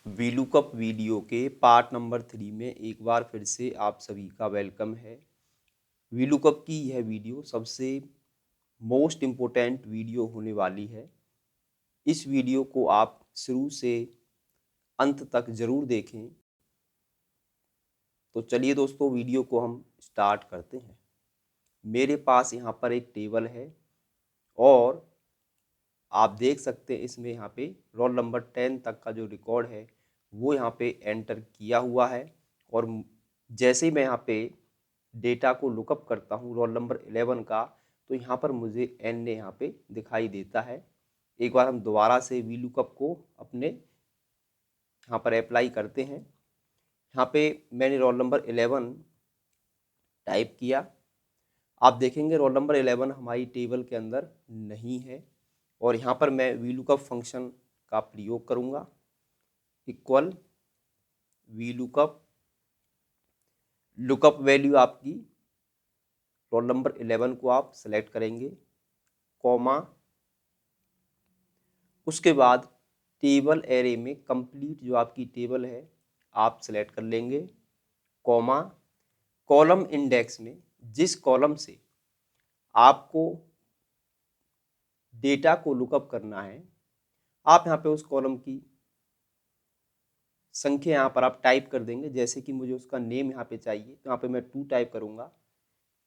VLOOKUP video के part number 3 में एक बार फिर से आप सभी का वेलकम है। वीलुकअप की यह वीडियो सबसे मोस्ट इम्पोर्टेंट वीडियो होने वाली है। इस वीडियो को आप शुरू से अंत तक ज़रूर देखें। तो चलिए दोस्तों, वीडियो को हम स्टार्ट करते हैं। मेरे पास यहाँ पर एक टेबल है और आप देख सकते हैं इसमें यहाँ पे रोल नंबर 10 तक का जो रिकॉर्ड है वो यहाँ पे एंटर किया हुआ है। और जैसे ही मैं यहाँ पे डेटा को लुकअप करता हूँ रोल नंबर 11 का, तो यहाँ पर मुझे एन ने यहाँ पे दिखाई देता है। एक बार हम दोबारा से वी लुकअप को अपने यहाँ पर अप्लाई करते हैं। यहाँ पे मैंने रोल नंबर 11 टाइप किया। आप देखेंगे रोल नंबर 11 हमारी टेबल के अंदर नहीं है और यहाँ पर मैं वी लुकअप फंक्शन का प्रयोग करूँगा। Equal V lookup, lookup value आपकी रोल नंबर 11 को आप सेलेक्ट करेंगे, कॉमा, उसके बाद टेबल एरे में कंप्लीट जो आपकी टेबल है आप सेलेक्ट कर लेंगे, कॉमा, कॉलम इंडेक्स में जिस कॉलम से आपको डेटा को लुकअप करना है आप यहाँ पे उस कॉलम की संख्या यहाँ पर आप टाइप कर देंगे। जैसे कि मुझे उसका नेम यहाँ पे चाहिए तो यहाँ पे मैं 2 टाइप करूँगा,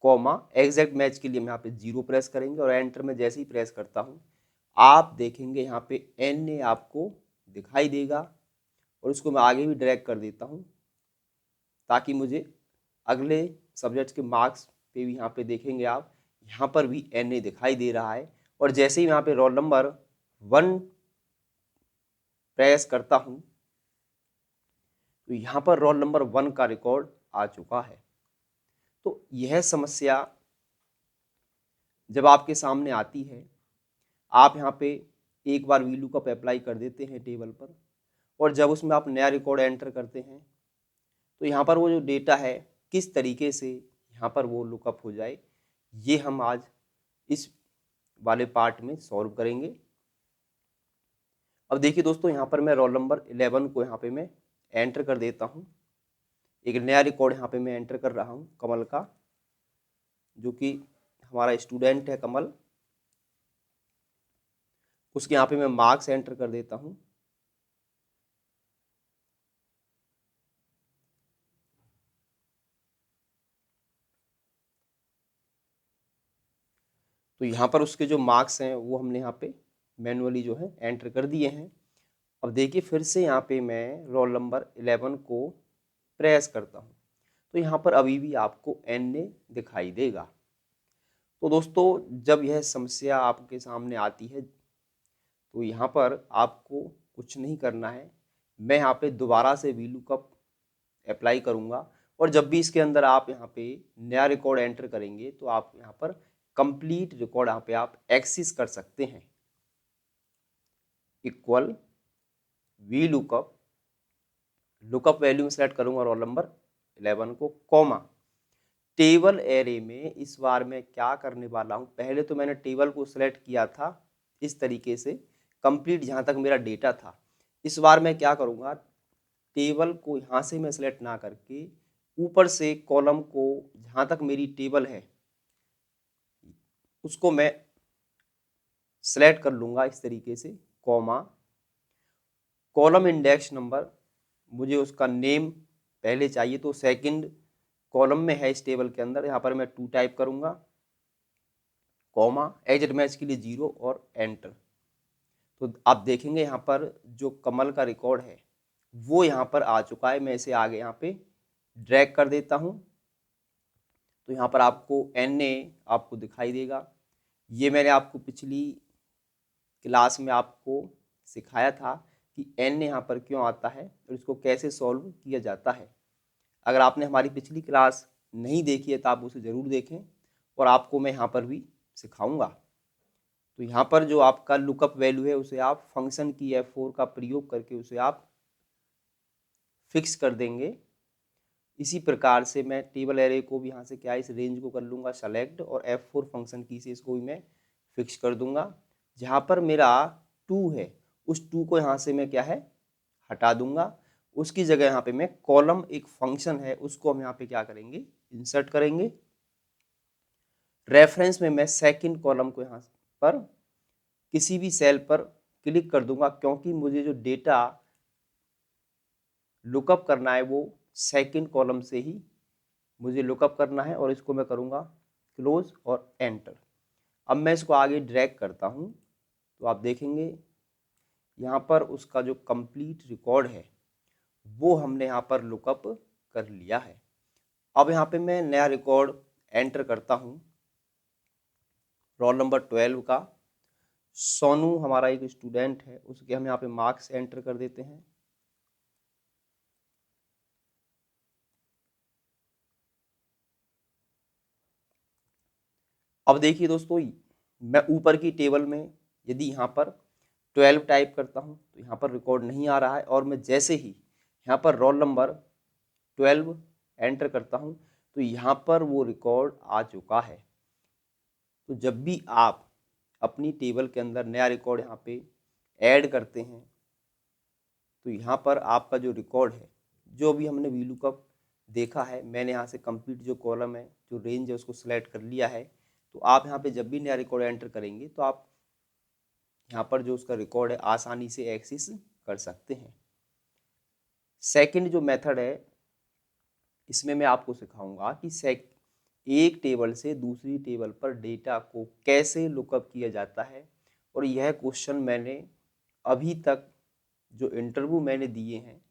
कॉमा, एग्जैक्ट मैच के लिए हम यहाँ पे 0 प्रेस करेंगे और एंटर में जैसे ही प्रेस करता हूँ आप देखेंगे यहाँ पे एन ने आपको दिखाई देगा। और उसको मैं आगे भी ड्रैग कर देता हूँ ताकि मुझे अगले सब्जेक्ट के मार्क्स पे भी यहाँ पे देखेंगे आप, यहाँ पर भी एन ए दिखाई दे रहा है। और जैसे ही यहाँ पे रोल नंबर 1 प्रेस करता हूँ तो यहाँ पर रोल नंबर 1 का रिकॉर्ड आ चुका है। तो यह समस्या जब आपके सामने आती है, आप यहाँ पे एक बार वी लुकअप अप्लाई कर देते हैं टेबल पर और जब उसमें आप नया रिकॉर्ड एंटर करते हैं तो यहाँ पर वो जो डेटा है किस तरीके से यहाँ पर वो लुकअप हो जाए, ये हम आज इस वाले पार्ट में सॉल्व करेंगे। अब देखिए दोस्तों, यहाँ पर मैं रोल नंबर 11 को यहाँ पे मैं एंटर कर देता हूँ। एक नया रिकॉर्ड यहाँ पे मैं एंटर कर रहा हूँ कमल का, जो कि हमारा स्टूडेंट है कमल। उसके यहाँ पे मैं मार्क्स एंटर कर देता हूँ। तो यहाँ पर उसके जो मार्क्स हैं वो हमने यहाँ पे मैनुअली जो है एंटर कर दिए हैं। अब देखिए फिर से यहाँ पे मैं रोल नंबर 11 को प्रेस करता हूँ तो यहाँ पर अभी भी आपको एन ने दिखाई देगा। तो दोस्तों, जब यह समस्या आपके सामने आती है तो यहाँ पर आपको कुछ नहीं करना है। मैं यहाँ पे दोबारा से वी लुकअप अप्लाई करूँगा और जब भी इसके अंदर आप यहाँ पे नया रिकॉर्ड एंटर करेंगे तो आप यहाँ पर कंप्लीट रिकॉर्ड यहाँ पे आप एक्सेस कर सकते हैं। Equal V lookup, lookup value में सेलेक्ट करूँगा रोल नंबर 11 को, कॉमा, टेबल एरे में इस बार मैं क्या करने वाला हूँ, पहले तो मैंने टेबल को सिलेक्ट किया था इस तरीके से कंप्लीट जहाँ तक मेरा डेटा था। इस बार मैं क्या करूँगा, टेबल को यहाँ से मैं सिलेक्ट ना करके ऊपर से कॉलम को जहाँ तक मेरी टेबल है उसको मैं सिलेक्ट कर लूँगा इस तरीके से, कॉमा, कॉलम इंडेक्स नंबर, मुझे उसका नेम पहले चाहिए तो सेकंड कॉलम में है इस टेबल के अंदर, यहाँ पर मैं 2 टाइप करूँगा, कॉमा, एग्जैक्ट मैच के लिए 0 और एंटर। तो आप देखेंगे यहाँ पर जो कमल का रिकॉर्ड है वो यहाँ पर आ चुका है। मैं इसे आगे यहाँ पे ड्रैग कर देता हूँ तो यहाँ पर आपको एन ए आपको दिखाई देगा। ये मैंने आपको पिछली क्लास में आपको सिखाया था कि एन यहाँ पर क्यों आता है और इसको कैसे सॉल्व किया जाता है। अगर आपने हमारी पिछली क्लास नहीं देखी है तो आप उसे ज़रूर देखें और आपको मैं यहाँ पर भी सिखाऊंगा। तो यहाँ पर जो आपका लुकअप वैल्यू है उसे आप फंक्शन की F4 का प्रयोग करके उसे आप फिक्स कर देंगे। इसी प्रकार से मैं टेबल एरे को भी यहाँ से क्या इस रेंज को कर लूँगा सेलेक्ट और F4 फंक्शन की से इसको भी मैं फिक्स कर दूँगा। जहाँ पर मेरा 2 है उस 2 को यहाँ से मैं क्या है हटा दूंगा, उसकी जगह यहाँ पे मैं कॉलम एक फंक्शन है उसको हम यहाँ पे क्या करेंगे, इंसर्ट करेंगे। रेफरेंस में मैं सेकंड कॉलम को यहाँ पर किसी भी सेल पर क्लिक कर दूंगा, क्योंकि मुझे जो डेटा लुकअप करना है वो सेकंड कॉलम से ही मुझे लुकअप करना है, और इसको मैं करूँगा क्लोज और एंटर। अब मैं इसको आगे ड्रैग करता हूँ तो आप देखेंगे यहाँ पर उसका जो कंप्लीट रिकॉर्ड है वो हमने यहाँ पर लुकअप कर लिया है। अब यहाँ पे मैं नया रिकॉर्ड एंटर करता हूँ, रोल नंबर 12 का। सोनू हमारा एक स्टूडेंट है, उसके हम यहाँ पे मार्क्स एंटर कर देते हैं। अब देखिए दोस्तों, मैं ऊपर की टेबल में यदि यहाँ पर 12 टाइप करता हूँ तो यहाँ पर रिकॉर्ड नहीं आ रहा है, और मैं जैसे ही यहाँ पर रोल नंबर 12 एंटर करता हूँ तो यहाँ पर वो रिकॉर्ड आ चुका है। तो जब भी आप अपनी टेबल के अंदर नया रिकॉर्ड यहाँ पे ऐड करते हैं तो यहाँ पर आपका जो रिकॉर्ड है, जो भी हमने वीलुकअप देखा है, मैंने यहाँ से कंप्लीट जो कॉलम है, जो रेंज है, उसको सिलेक्ट कर लिया है। तो आप यहाँ पे जब भी नया रिकॉर्ड एंटर करेंगे तो आप यहाँ पर जो उसका रिकॉर्ड है आसानी से एक्सेस कर सकते हैं। सेकंड जो मेथड है इसमें मैं आपको सिखाऊंगा कि एक टेबल से दूसरी टेबल पर डेटा को कैसे लुकअप किया जाता है, और यह क्वेश्चन मैंने अभी तक जो इंटरव्यू मैंने दिए हैं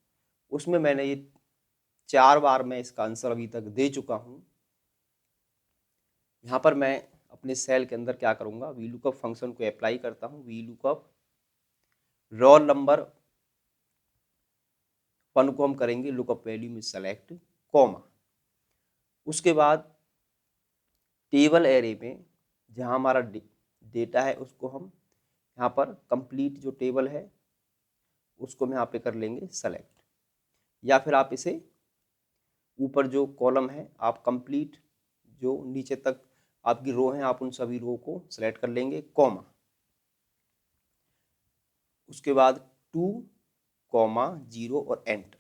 उसमें मैंने ये 4 बार मैं इसका आंसर अभी तक दे चुका हूँ। यहाँ पर मैं अपने सेल के अंदर क्या करूँगा, वीलुकअप फंक्शन को अप्लाई करता हूँ। वीलुकअप रोल नंबर 1 को हम करेंगे लुकअप वैल्यू में सेलेक्ट, कॉमा, उसके बाद टेबल एरे में जहाँ हमारा डेटा है उसको हम यहाँ पर कंप्लीट जो टेबल है उसको हम यहाँ पे कर लेंगे सेलेक्ट, या फिर आप इसे ऊपर जो कॉलम है आप कंप्लीट जो नीचे तक आपकी रो है आप उन सभी रो को सेलेक्ट कर लेंगे, कॉमा, उसके बाद 2, 0 और एंटर।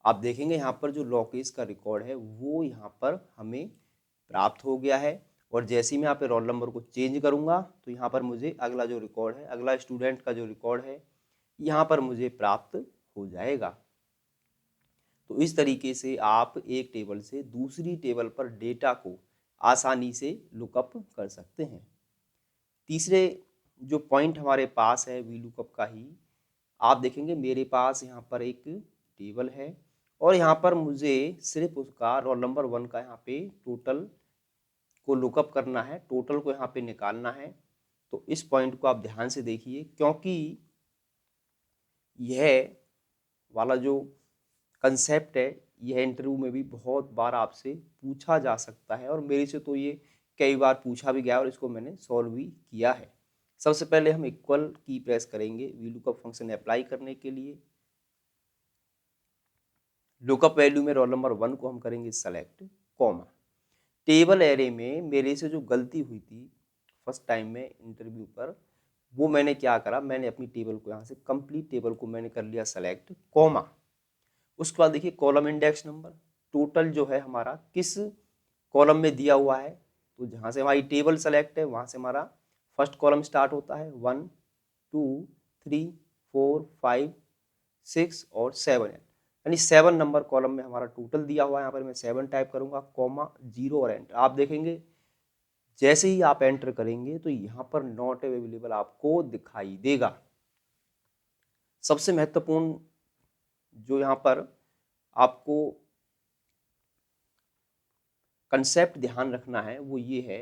आप देखेंगे यहाँ पर जो लॉकेज का रिकॉर्ड है वो यहाँ पर हमें प्राप्त हो गया है, और जैसे ही मैं यहाँ पे रोल नंबर को चेंज करूँगा तो यहाँ पर मुझे अगला जो रिकॉर्ड है, अगला स्टूडेंट का जो रिकॉर्ड है यहाँ पर मुझे प्राप्त हो जाएगा। तो इस तरीके से आप एक टेबल से दूसरी टेबल पर डेटा को आसानी से लुकअप कर सकते हैं। तीसरे जो पॉइंट हमारे पास है वीलुकअप का ही, आप देखेंगे मेरे पास यहाँ पर एक टेबल है और यहाँ पर मुझे सिर्फ उसका रोल नंबर 1 का यहाँ पे टोटल को लुकअप करना है, टोटल को यहाँ पे निकालना है। तो इस पॉइंट को आप ध्यान से देखिए, क्योंकि यह वाला जो कंसेप्ट है यह इंटरव्यू में भी बहुत बार आपसे पूछा जा सकता है, और मेरे से तो ये कई बार पूछा भी गया और इसको मैंने सॉल्व भी किया है। सबसे पहले हम इक्वल की प्रेस करेंगे वीलुकअप फंक्शन अप्लाई करने के लिए। लुकअप वैल्यू में रोल नंबर 1 को हम करेंगे सेलेक्ट, कॉमा, टेबल एरे में मेरे से जो गलती हुई थी फर्स्ट टाइम में इंटरव्यू पर, वो मैंने क्या करा, मैंने अपनी टेबल को यहाँ से कंप्लीट टेबल को मैंने कर लिया सेलेक्ट, कॉमा, उसके बाद देखिए कॉलम इंडेक्स नंबर, टोटल जो है हमारा किस कॉलम में दिया हुआ है, तो जहाँ से हमारी टेबल सेलेक्ट है वहाँ से हमारा फर्स्ट कॉलम स्टार्ट होता है, 1 2 3 4 5 6 और 7 है, यानी 7 नंबर कॉलम में हमारा टोटल दिया हुआ है। यहाँ पर मैं 7 टाइप करूँगा, कॉमा, 0 और एंटर। आप देखेंगे जैसे ही आप एंटर करेंगे तो यहाँ पर नॉट अवेलेबल आपको दिखाई देगा। सबसे महत्वपूर्ण जो यहाँ पर आपको कंसेप्ट ध्यान रखना है वो ये है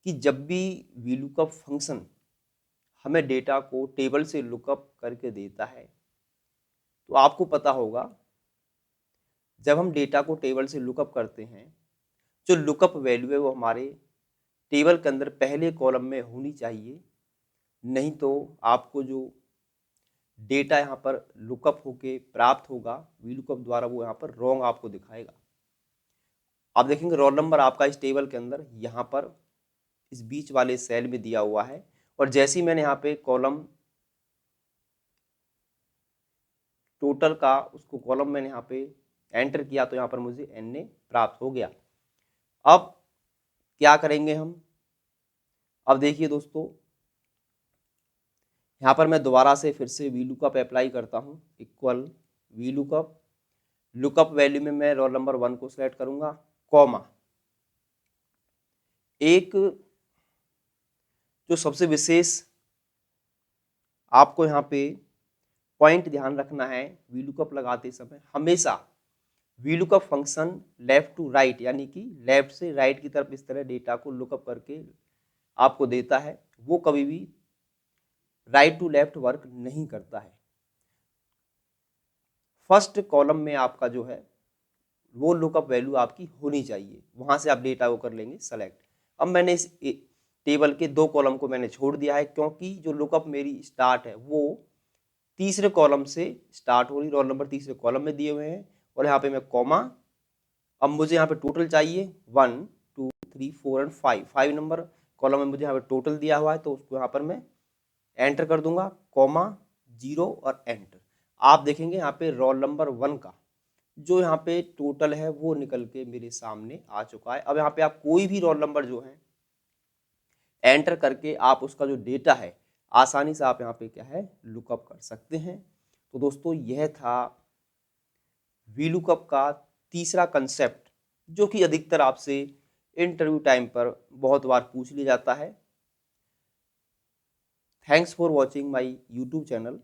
कि जब भी वीलुकअप फंक्शन हमें डेटा को टेबल से लुकअप करके देता है तो आपको पता होगा जब हम डेटा को टेबल से लुकअप करते हैं, जो लुकअप वैल्यू है वो हमारे टेबल के अंदर पहले कॉलम में होनी चाहिए, नहीं तो आपको जो डेटा यहाँ पर लुकअप होके प्राप्त होगा वीलुकअप द्वारा वो यहाँ पर रॉन्ग आपको दिखाएगा। आप देखेंगे रोल नंबर आपका इस टेबल के अंदर यहाँ पर इस बीच वाले सेल में दिया हुआ है, और जैसे ही मैंने यहाँ पे कॉलम टोटल का उसको कॉलम मैंने यहाँ पे एंटर किया तो यहाँ पर मुझे NA प्राप्त हो गया। अब क्या करेंगे हम, अब देखिए दोस्तों, यहाँ पर मैं दोबारा से फिर से VLOOKUP अप्लाई करता हूँ, इक्वल VLOOKUP, लुकअप वैल्यू में मैं रोल नंबर 1 को सिलेक्ट करूंगा, कॉमा, एक जो सबसे विशेष आपको यहाँ पे पॉइंट ध्यान रखना है, VLOOKUP लगाते समय हमेशा VLOOKUP function left to right यानी कि लेफ्ट से राइट की तरफ इस तरह डेटा को लुकअप करके आपको देता है, वो कभी भी राइट टू लेफ्ट वर्क नहीं करता है। फर्स्ट कॉलम में आपका जो है वो लुकअप वैल्यू आपकी होनी चाहिए, वहां से आप डेटा को कर लेंगे सेलेक्ट। अब मैंने इस टेबल के 2 कॉलम को मैंने छोड़ दिया है, क्योंकि जो लुकअप मेरी स्टार्ट है वो तीसरे कॉलम से स्टार्ट हो रही, रोल नंबर तीसरे कॉलम में दिए हुए हैं, और यहाँ पे मैं कॉमा, अब मुझे यहाँ पे टोटल चाहिए 1 2 3 4 एंड 5 नंबर कॉलम में मुझे यहाँ पे टोटल दिया हुआ है, तो उसको यहाँ पर मैं एंटर कर दूंगा, कॉमा 0 और एंटर। आप देखेंगे यहाँ पे रोल नंबर 1 का जो यहाँ पे टोटल है वो निकल के मेरे सामने आ चुका है। अब यहाँ पे आप कोई भी रोल नंबर जो है एंटर करके आप उसका जो डेटा है आसानी से आप यहाँ पे क्या है लुकअप कर सकते हैं। तो दोस्तों यह था VLOOKUP का तीसरा कंसेप्ट, जो कि अधिकतर आपसे इंटरव्यू टाइम पर बहुत बार पूछ लिया जाता है। Thanks for watching my YouTube channel.